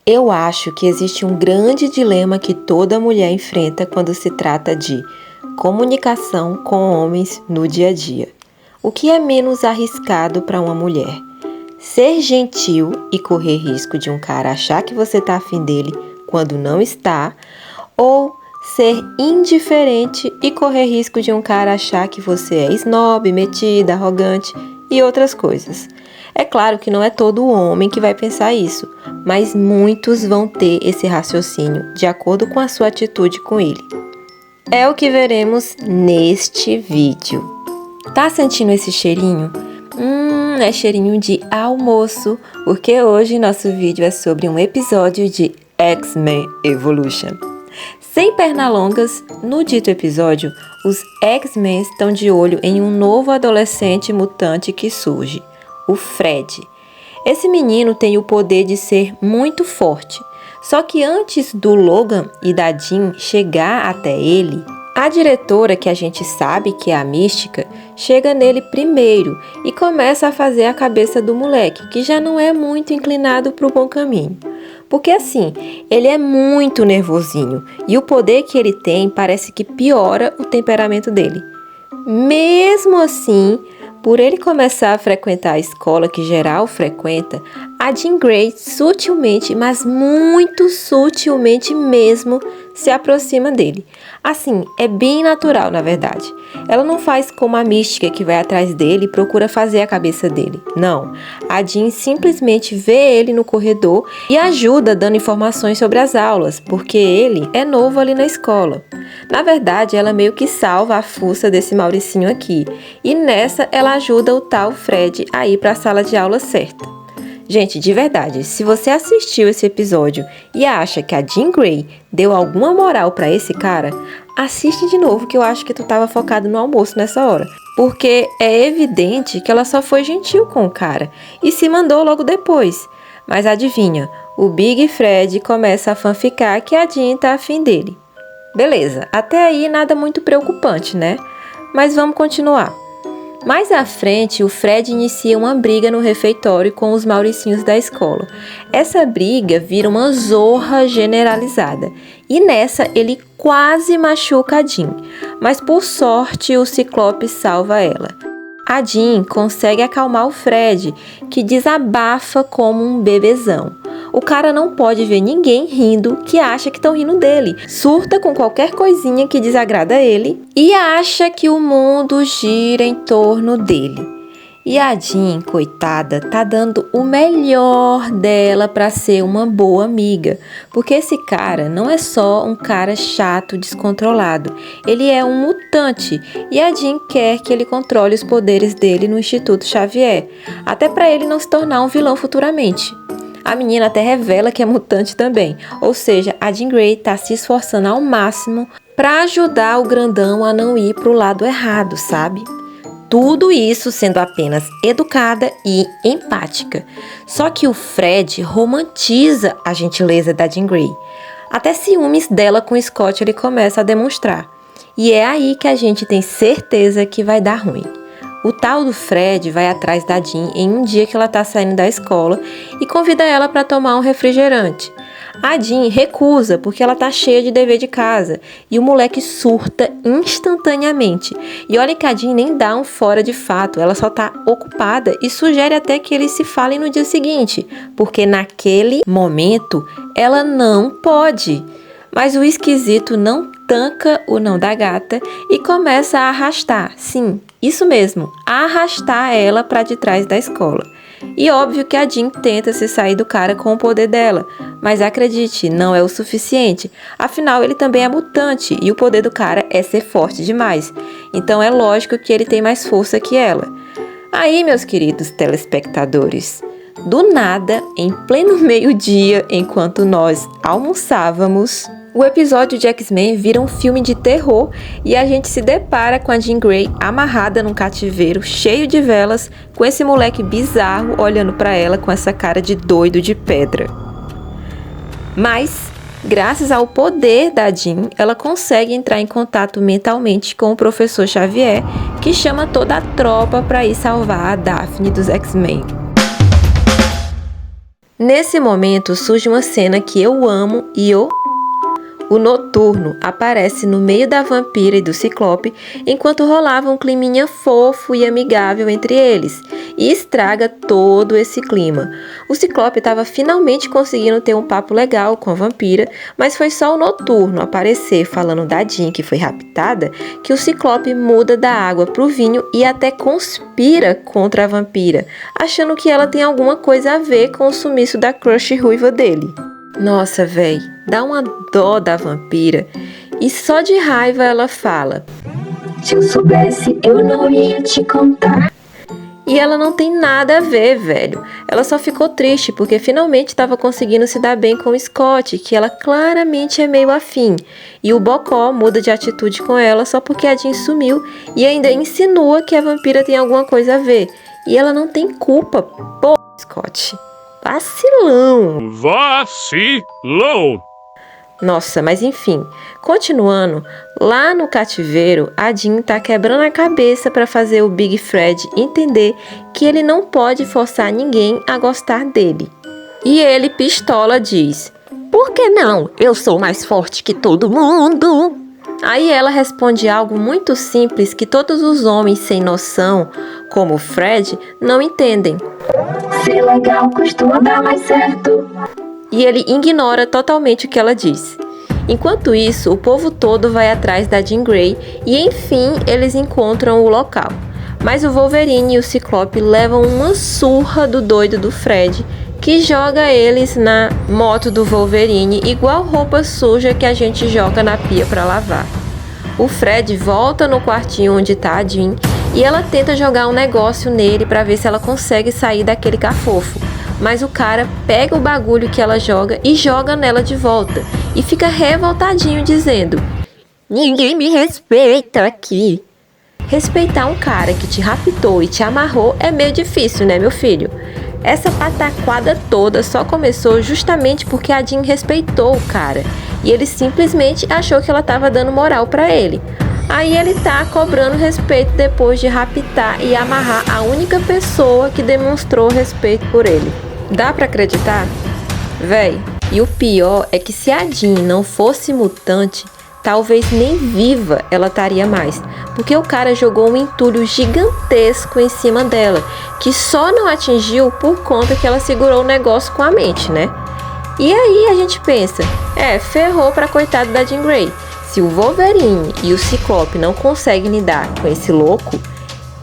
Eu acho que existe um grande dilema que toda mulher enfrenta quando se trata de comunicação com homens no dia a dia. O que é menos arriscado para uma mulher? Ser gentil e correr risco de um cara achar que você tá afim dele quando não está, ou ser indiferente e correr risco de um cara achar que você é snob, metida, arrogante e outras coisas. É claro que não é todo homem que vai pensar isso, mas muitos vão ter esse raciocínio de acordo com a sua atitude com ele. É o que veremos neste vídeo. Tá sentindo esse cheirinho? É cheirinho de almoço, porque hoje nosso vídeo é sobre um episódio de X-Men Evolution. Sem pernalongas, no dito episódio, os X-Men estão de olho em um novo adolescente mutante que surge, o Fred. Esse menino tem o poder de ser muito forte, só que antes do Logan e da Jean chegar até ele, a diretora, que a gente sabe que é a Mística, chega nele primeiro e começa a fazer a cabeça do moleque, que já não é muito inclinado para o bom caminho. Porque assim, ele é muito nervosinho e o poder que ele tem parece que piora o temperamento dele. Mesmo assim, por ele começar a frequentar a escola que geral frequenta, a Jean Grey sutilmente, mas muito sutilmente mesmo, se aproxima dele. Assim, é bem natural, na verdade. Ela não faz como a Mística que vai atrás dele e procura fazer a cabeça dele. Não, a Jean simplesmente vê ele no corredor e ajuda dando informações sobre as aulas, porque ele é novo ali na escola. Na verdade, ela meio que salva a fuça desse Mauricinho aqui, e nessa ela ajuda o tal Fred a ir para a sala de aula certa. Gente, de verdade, se você assistiu esse episódio e acha que a Jean Grey deu alguma moral pra esse cara, assiste de novo que eu acho que tu tava focado no almoço nessa hora. Porque é evidente que ela só foi gentil com o cara e se mandou logo depois. Mas adivinha, o Big Fred começa a fanficar que a Jean tá afim dele. Beleza, até aí nada muito preocupante, né? Mas vamos continuar. Mais à frente, o Fred inicia uma briga no refeitório com os Mauricinhos da escola. Essa briga vira uma zorra generalizada. E nessa, ele quase machuca a Jean. Mas por sorte, o Ciclope salva ela. A Jean consegue acalmar o Fred, que desabafa como um bebezão. O cara não pode ver ninguém rindo que acha que estão rindo dele. Surta com qualquer coisinha que desagrada ele e acha que o mundo gira em torno dele. E a Jean, coitada, tá dando o melhor dela para ser uma boa amiga. Porque esse cara não é só um cara chato, descontrolado. Ele é um mutante e a Jean quer que ele controle os poderes dele no Instituto Xavier. Até para ele não se tornar um vilão futuramente. A menina até revela que é mutante também, ou seja, a Jean Grey tá se esforçando ao máximo para ajudar o grandão a não ir pro lado errado, sabe? Tudo isso sendo apenas educada e empática. Só que o Fred romantiza a gentileza da Jean Grey. Até ciúmes dela com Scott ele começa a demonstrar. E é aí que a gente tem certeza que vai dar ruim. O tal do Fred vai atrás da Jean em um dia que ela tá saindo da escola e convida ela para tomar um refrigerante. A Jean recusa porque ela tá cheia de dever de casa e o moleque surta instantaneamente. E olha que a Jean nem dá um fora de fato, ela só tá ocupada e sugere até que eles se falem no dia seguinte, porque naquele momento ela não pode. Mas o esquisito não tanca o não da gata e começa a arrastar, sim, isso mesmo, arrastar ela para de trás da escola. E óbvio que a Jean tenta se sair do cara com o poder dela, mas acredite, não é o suficiente. Afinal, ele também é mutante e o poder do cara é ser forte demais. Então é lógico que ele tem mais força que ela. Aí, meus queridos telespectadores, do nada, em pleno meio-dia, enquanto nós almoçávamos, o episódio de X-Men vira um filme de terror e a gente se depara com a Jean Grey amarrada num cativeiro cheio de velas, com esse moleque bizarro olhando pra ela com essa cara de doido de pedra. Mas, graças ao poder da Jean, ela consegue entrar em contato mentalmente com o professor Xavier, que chama toda a tropa pra ir salvar a Daphne dos X-Men. Nesse momento surge uma cena que eu amo e o Noturno aparece no meio da vampira e do Ciclope enquanto rolava um climinha fofo e amigável entre eles e estraga todo esse clima. O Ciclope estava finalmente conseguindo ter um papo legal com a vampira, mas foi só o Noturno aparecer falando da Jean que foi raptada que o Ciclope muda da água pro vinho e até conspira contra a vampira, achando que ela tem alguma coisa a ver com o sumiço da crush ruiva dele. Nossa, véi, dá uma dó da vampira e só de raiva ela fala: se eu soubesse, eu não ia te contar. E ela não tem nada a ver, velho. Ela só ficou triste porque finalmente estava conseguindo se dar bem com o Scott, que ela claramente é meio afim. E o Bocó muda de atitude com ela só porque a Jean sumiu e ainda insinua que a vampira tem alguma coisa a ver. E ela não tem culpa, pô, Scott. Vacilão! Vacilão! Nossa, mas enfim, continuando, lá no cativeiro, a Jean tá quebrando a cabeça para fazer o Big Fred entender que ele não pode forçar ninguém a gostar dele. E ele, pistola, diz: por que não? Eu sou mais forte que todo mundo. Aí ela responde algo muito simples que todos os homens sem noção, como o Fred, não entendem. Ser legal costuma dar mais certo. E ele ignora totalmente o que ela diz. Enquanto isso, o povo todo vai atrás da Jean Grey e, enfim, eles encontram o local. Mas o Wolverine e o Ciclope levam uma surra do doido do Fred, que joga eles na moto do Wolverine, igual roupa suja que a gente joga na pia para lavar. O Fred volta no quartinho onde tá a Jean e ela tenta jogar um negócio nele para ver se ela consegue sair daquele cafofo. Mas o cara pega o bagulho que ela joga e joga nela de volta. E fica revoltadinho dizendo: ninguém me respeita aqui. Respeitar um cara que te raptou e te amarrou é meio difícil, né, meu filho? Essa pataquada toda só começou justamente porque a Jean respeitou o cara. E ele simplesmente achou que ela estava dando moral pra ele. Aí ele tá cobrando respeito depois de raptar e amarrar a única pessoa que demonstrou respeito por ele. Dá pra acreditar? Véi, e o pior é que se a Jean não fosse mutante, talvez nem viva ela estaria mais. Porque o cara jogou um entulho gigantesco em cima dela, que só não atingiu por conta que ela segurou o negócio com a mente, né? E aí a gente pensa, ferrou pra coitado da Jean Grey. Se o Wolverine e o Ciclope não conseguem lidar com esse louco,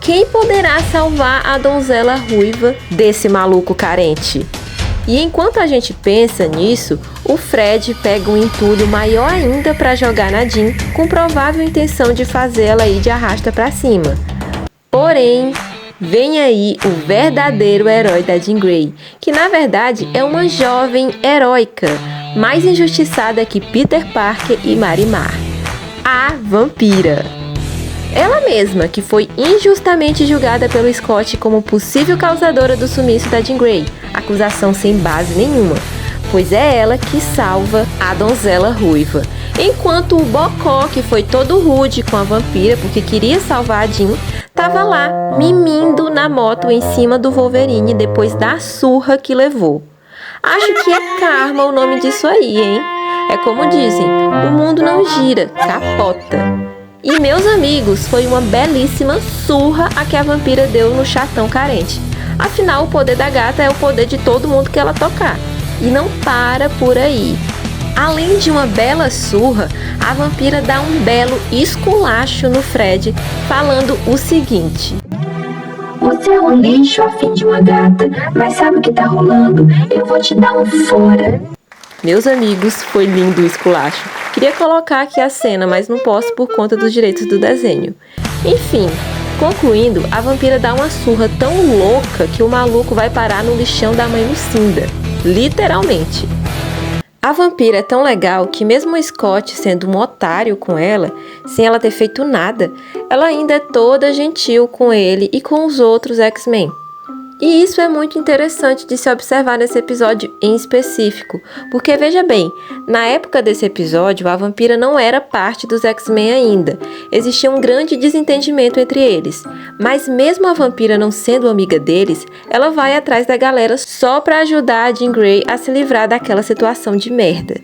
quem poderá salvar a donzela ruiva desse maluco carente? E enquanto a gente pensa nisso, o Fred pega um entulho maior ainda para jogar na Jean, com provável intenção de fazê-la ir de arrasta para cima. Porém, vem aí o verdadeiro herói da Jean Grey, que na verdade é uma jovem heróica, mais injustiçada que Peter Parker e Marimar, a vampira. Ela mesma, que foi injustamente julgada pelo Scott como possível causadora do sumiço da Jean Grey, acusação sem base nenhuma, pois é ela que salva a donzela ruiva. Enquanto o Bocó, que foi todo rude com a vampira porque queria salvar a Jean, tava lá, mimindo na moto em cima do Wolverine depois da surra que levou. Acho que é karma o nome disso aí, hein? É como dizem, o mundo não gira, capota. E meus amigos, foi uma belíssima surra a que a vampira deu no chatão carente. Afinal, o poder da gata é o poder de todo mundo que ela tocar. E não para por aí. Além de uma bela surra, a vampira dá um belo esculacho no Fred, falando o seguinte: você é um lixo a fim de uma gata, mas sabe o que tá rolando? Eu vou te dar um fora. Meus amigos, foi lindo o esculacho. Queria colocar aqui a cena, mas não posso por conta dos direitos do desenho. Enfim, concluindo, a vampira dá uma surra tão louca que o maluco vai parar no lixão da mãe Lucinda. Literalmente. A vampira é tão legal que mesmo o Scott sendo um otário com ela, sem ela ter feito nada, ela ainda é toda gentil com ele e com os outros X-Men. E isso é muito interessante de se observar nesse episódio em específico, porque veja bem, na época desse episódio, a vampira não era parte dos X-Men ainda. Existia um grande desentendimento entre eles, mas mesmo a vampira não sendo amiga deles, ela vai atrás da galera só para ajudar a Jean Grey a se livrar daquela situação de merda.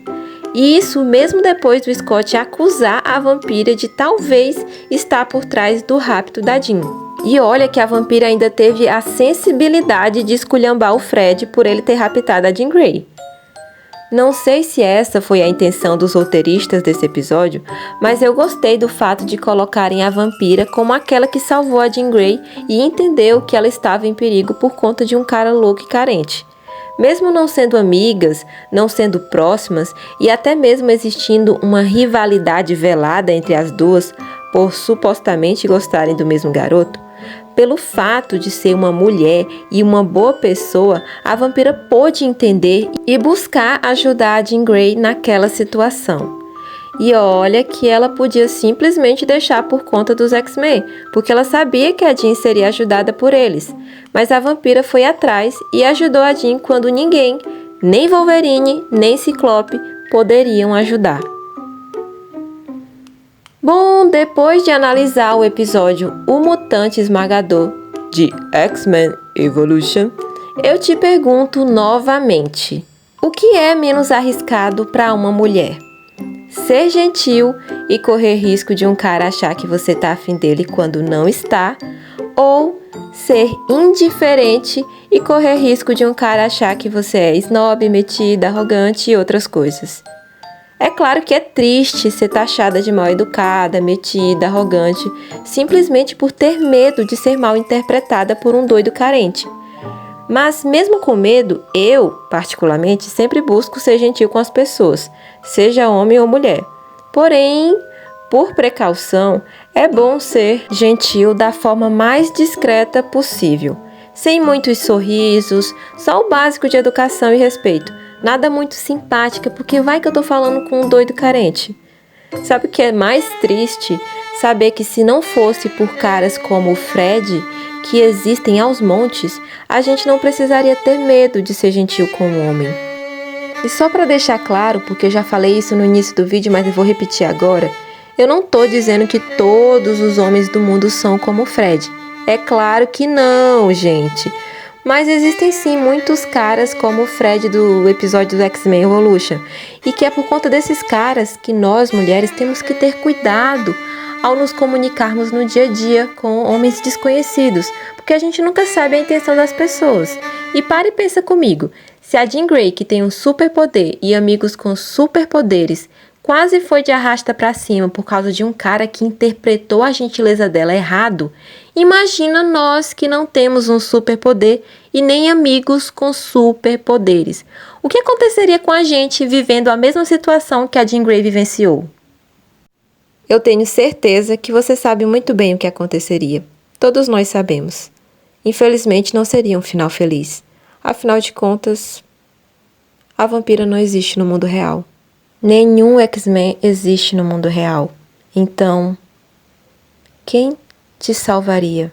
E isso mesmo depois do Scott acusar a vampira de talvez estar por trás do rapto da Jean. E olha que a vampira ainda teve a sensibilidade de esculhambar o Fred por ele ter raptado a Jean Grey. Não sei se essa foi a intenção dos roteiristas desse episódio, mas eu gostei do fato de colocarem a vampira como aquela que salvou a Jean Grey e entendeu que ela estava em perigo por conta de um cara louco e carente. Mesmo não sendo amigas, não sendo próximas e até mesmo existindo uma rivalidade velada entre as duas por supostamente gostarem do mesmo garoto, pelo fato de ser uma mulher e uma boa pessoa, a vampira pôde entender e buscar ajudar a Jean Grey naquela situação. E olha que ela podia simplesmente deixar por conta dos X-Men, porque ela sabia que a Jean seria ajudada por eles. Mas a vampira foi atrás e ajudou a Jean quando ninguém, nem Wolverine, nem Ciclope, poderiam ajudar. Bom, depois de analisar o episódio O Mutante Esmagador de X-Men Evolution, eu te pergunto novamente, o que é menos arriscado para uma mulher? Ser gentil e correr risco de um cara achar que você tá afim dele quando não está, ou ser indiferente e correr risco de um cara achar que você é snob, metida, arrogante e outras coisas? É claro que é triste ser taxada de mal educada, metida, arrogante, simplesmente por ter medo de ser mal interpretada por um doido carente. Mas mesmo com medo, eu, particularmente, sempre busco ser gentil com as pessoas, seja homem ou mulher. Porém, por precaução, é bom ser gentil da forma mais discreta possível, sem muitos sorrisos, só o básico de educação e respeito. Nada muito simpática, porque vai que eu tô falando com um doido carente. Sabe o que é mais triste? Saber que se não fosse por caras como o Fred, que existem aos montes, a gente não precisaria ter medo de ser gentil com um homem. E só para deixar claro, porque eu já falei isso no início do vídeo, mas eu vou repetir agora, eu não tô dizendo que todos os homens do mundo são como o Fred. É claro que não, gente. Mas existem sim muitos caras como o Fred do episódio do X-Men Evolution. E que é por conta desses caras que nós, mulheres, temos que ter cuidado ao nos comunicarmos no dia a dia com homens desconhecidos. Porque a gente nunca sabe a intenção das pessoas. E para e pensa comigo. Se a Jean Grey, que tem um superpoder e amigos com superpoderes, quase foi de arrasta pra cima por causa de um cara que interpretou a gentileza dela errado, imagina nós que não temos um superpoder e nem amigos com superpoderes. O que aconteceria com a gente vivendo a mesma situação que a Jean Grey vivenciou? Eu tenho certeza que você sabe muito bem o que aconteceria. Todos nós sabemos. Infelizmente não seria um final feliz. Afinal de contas, a vampira não existe no mundo real. Nenhum X-Men existe no mundo real. Então, quem te salvaria?